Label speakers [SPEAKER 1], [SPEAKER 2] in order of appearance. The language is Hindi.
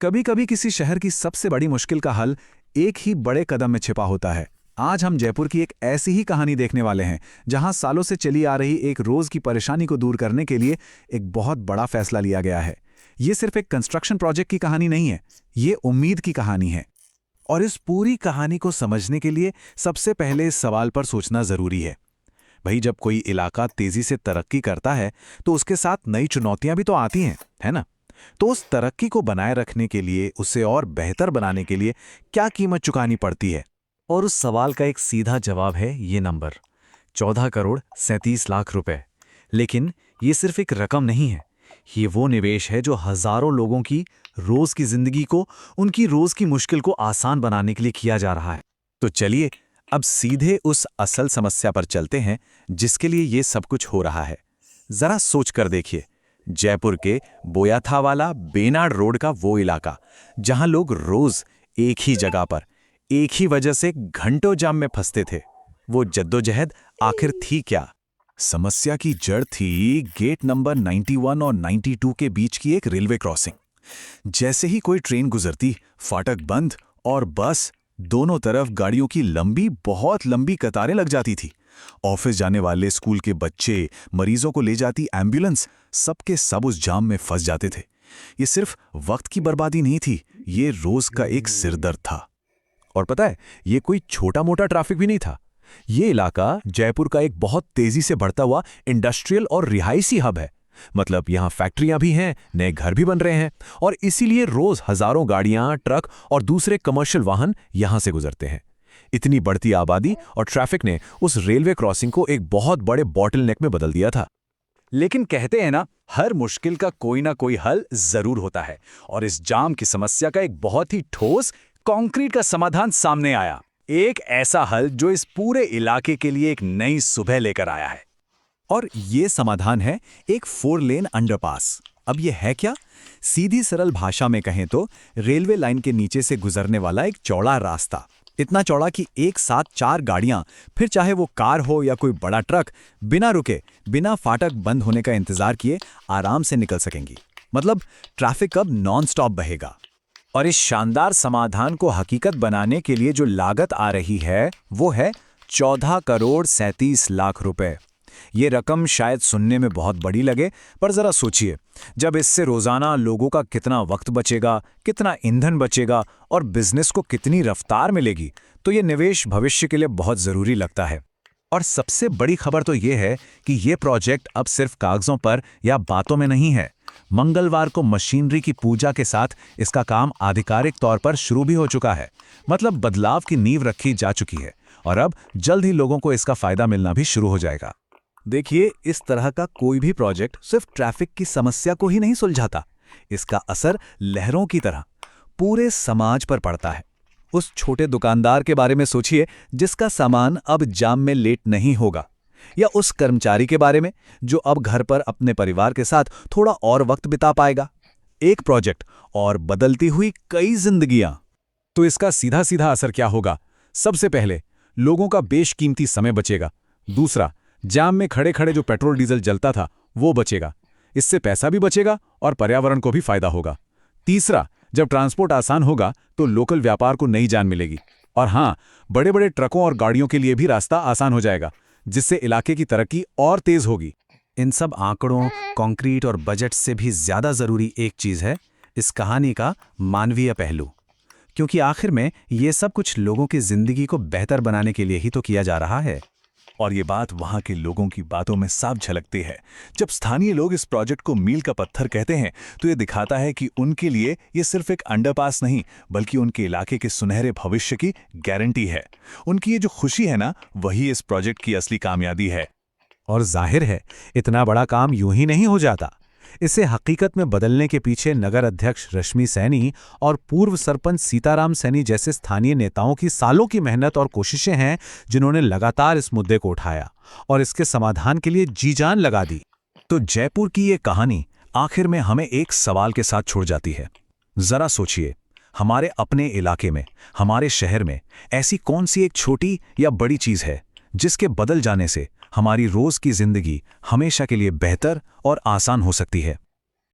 [SPEAKER 1] कभी कभी किसी शहर की सबसे बड़ी मुश्किल का हल एक ही बड़े कदम में छिपा होता है। आज हम जयपुर की एक ऐसी ही कहानी देखने वाले हैं जहां सालों से चली आ रही एक रोज की परेशानी को दूर करने के लिए एक बहुत बड़ा फैसला लिया गया है। ये सिर्फ एक कंस्ट्रक्शन प्रोजेक्ट की कहानी नहीं है, ये उम्मीद की कहानी है। और इस पूरी कहानी को समझने के लिए सबसे पहले इस सवाल पर सोचना जरूरी है। भाई, जब कोई इलाका तेजी से तरक्की करता है तो उसके साथ नई चुनौतियां भी तो आती हैं, है ना? तो उस तरक्की को बनाए रखने के लिए, उसे और बेहतर बनाने के लिए क्या कीमत चुकानी पड़ती है? और उस सवाल का एक सीधा जवाब है ये नंबर, 14 करोड़ 37 लाख रुपए। लेकिन ये सिर्फ एक रकम नहीं है, ये वो निवेश है जो हजारों लोगों की रोज की जिंदगी को, उनकी रोज की मुश्किल को आसान बनाने के लिए किया जा रहा है। तो चलिए अब सीधे उस असल समस्या पर चलते हैं जिसके लिए ये सब कुछ हो रहा है। जरा सोच कर देखिए, जयपुर के बोयाथावाला बेनाड रोड का वो इलाका जहां लोग रोज एक ही जगह पर एक ही वजह से घंटों जाम में फंसते थे। वो जद्दोजहद आखिर थी क्या? समस्या की जड़ थी गेट नंबर 91 और 92 के बीच की एक रेलवे क्रॉसिंग। जैसे ही कोई ट्रेन गुजरती, फाटक बंद और बस दोनों तरफ गाड़ियों की लंबी, बहुत लंबी कतारें लग जाती थी। ऑफिस जाने वाले, स्कूल के बच्चे, मरीजों को ले जाती एम्बुलेंस, सबके सब उस जाम में फंस जाते थे। ये सिर्फ वक्त की बर्बादी नहीं थी, ये रोज का एक सिरदर्द था। और पता है, ये कोई छोटा मोटा ट्रैफिक भी नहीं था। ये इलाका जयपुर का एक बहुत तेजी से बढ़ता हुआ इंडस्ट्रियल और रिहायशी हब है। मतलब यहाँ फैक्ट्रियां भी हैं, नए घर भी बन रहे हैं, और इसीलिए रोज हजारों गाड़ियां, ट्रक और दूसरे कमर्शियल वाहन यहां से गुजरते हैं। इतनी बढ़ती आबादी और ट्रैफिक ने उस रेलवे क्रॉसिंग को एक बहुत बड़े बॉटलनेक में बदल दिया था। लेकिन कहते हैं ना, हर मुश्किल का कोई ना कोई हल जरूर होता है, और इस जाम की समस्या का एक बहुत ही ठोस कंक्रीट का समाधान सामने आया। एक ऐसा हल जो इस पूरे इलाके के लिए एक नई सुबह लेकर आया है। और ये समाधान है एक 4 लेन अंडरपास। अब ये है क्या? सीधी सरल भाषा में कहें तो रेलवे लाइन के नीचे से गुजरने वाला एक चौड़ा रास्ता, इतना चौड़ा कि एक साथ 4 गाड़ियां, फिर चाहे वो कार हो या कोई बड़ा ट्रक, बिना रुके, बिना फाटक बंद होने का इंतजार किए आराम से निकल सकेंगी। मतलब ट्रैफिक अब नॉन स्टॉप बहेगा। और इस शानदार समाधान को हकीकत बनाने के लिए जो लागत आ रही है वो है 14 करोड़ 37 लाख रुपए। ये रकम शायद सुनने में बहुत बड़ी लगे, पर जरा सोचिए, जब इससे रोजाना लोगों का कितना वक्त बचेगा, कितना ईंधन बचेगा और बिजनेस को कितनी रफ्तार मिलेगी, तो ये निवेश भविष्य के लिए बहुत जरूरी लगता है। और सबसे बड़ी खबर तो ये है कि ये प्रोजेक्ट अब सिर्फ कागजों पर या बातों में नहीं है। मंगलवार को मशीनरी की पूजा के साथ इसका काम आधिकारिक तौर पर शुरू भी हो चुका है। मतलब बदलाव की नींव रखी जा चुकी है और अब जल्द ही लोगों को इसका फायदा मिलना भी शुरू हो जाएगा। देखिए, इस तरह का कोई भी प्रोजेक्ट सिर्फ ट्रैफिक की समस्या को ही नहीं सुलझाता, इसका असर लहरों की तरह पूरे समाज पर पड़ता है। उस छोटे दुकानदार के बारे में सोचिए जिसका सामान अब जाम में लेट नहीं होगा, या उस कर्मचारी के बारे में जो अब घर पर अपने परिवार के साथ थोड़ा और वक्त बिता पाएगा। एक प्रोजेक्ट और बदलती हुई कई जिंदगियां। तो इसका सीधा सीधा असर क्या होगा? सबसे पहले लोगों का बेशकीमती समय बचेगा। दूसरा, जाम में खड़े खड़े जो पेट्रोल डीजल जलता था वो बचेगा, इससे पैसा भी बचेगा और पर्यावरण को भी फायदा होगा। तीसरा, जब ट्रांसपोर्ट आसान होगा तो लोकल व्यापार को नई जान मिलेगी। और हाँ, बड़े बड़े ट्रकों और गाड़ियों के लिए भी रास्ता आसान हो जाएगा, जिससे इलाके की तरक्की और तेज होगी। इन सब आंकड़ों, कंक्रीट और बजट से भी ज्यादा जरूरी एक चीज है, इस कहानी का मानवीय पहलू। क्योंकि आखिर में ये सब कुछ लोगों की जिंदगी को बेहतर बनाने के लिए ही तो किया जा रहा है। और ये बात वहां के लोगों की बातों में साफ झलकती है। जब स्थानीय लोग इस प्रोजेक्ट को मील का पत्थर कहते हैं तो ये दिखाता है कि उनके लिए ये सिर्फ एक अंडरपास नहीं, बल्कि उनके इलाके के सुनहरे भविष्य की गारंटी है। उनकी ये जो खुशी है ना, वही इस प्रोजेक्ट की असली कामयाबी है। और जाहिर है, इतना बड़ा काम यूं ही नहीं हो जाता। इसे हकीकत में बदलने के पीछे नगर अध्यक्ष रश्मि सैनी और पूर्व सरपंच सीताराम सैनी जैसे स्थानीय नेताओं की सालों की मेहनत और कोशिशें हैं, जिन्होंने लगातार इस मुद्दे को उठाया और इसके समाधान के लिए जी जान लगा दी। तो जयपुर की ये कहानी आखिर में हमें एक सवाल के साथ छोड़ जाती है। जरा सोचिए, हमारे अपने इलाके में, हमारे शहर में ऐसी कौन सी एक छोटी या बड़ी चीज है जिसके बदल जाने से हमारी रोज की जिंदगी हमेशा के लिए बेहतर और आसान हो सकती है।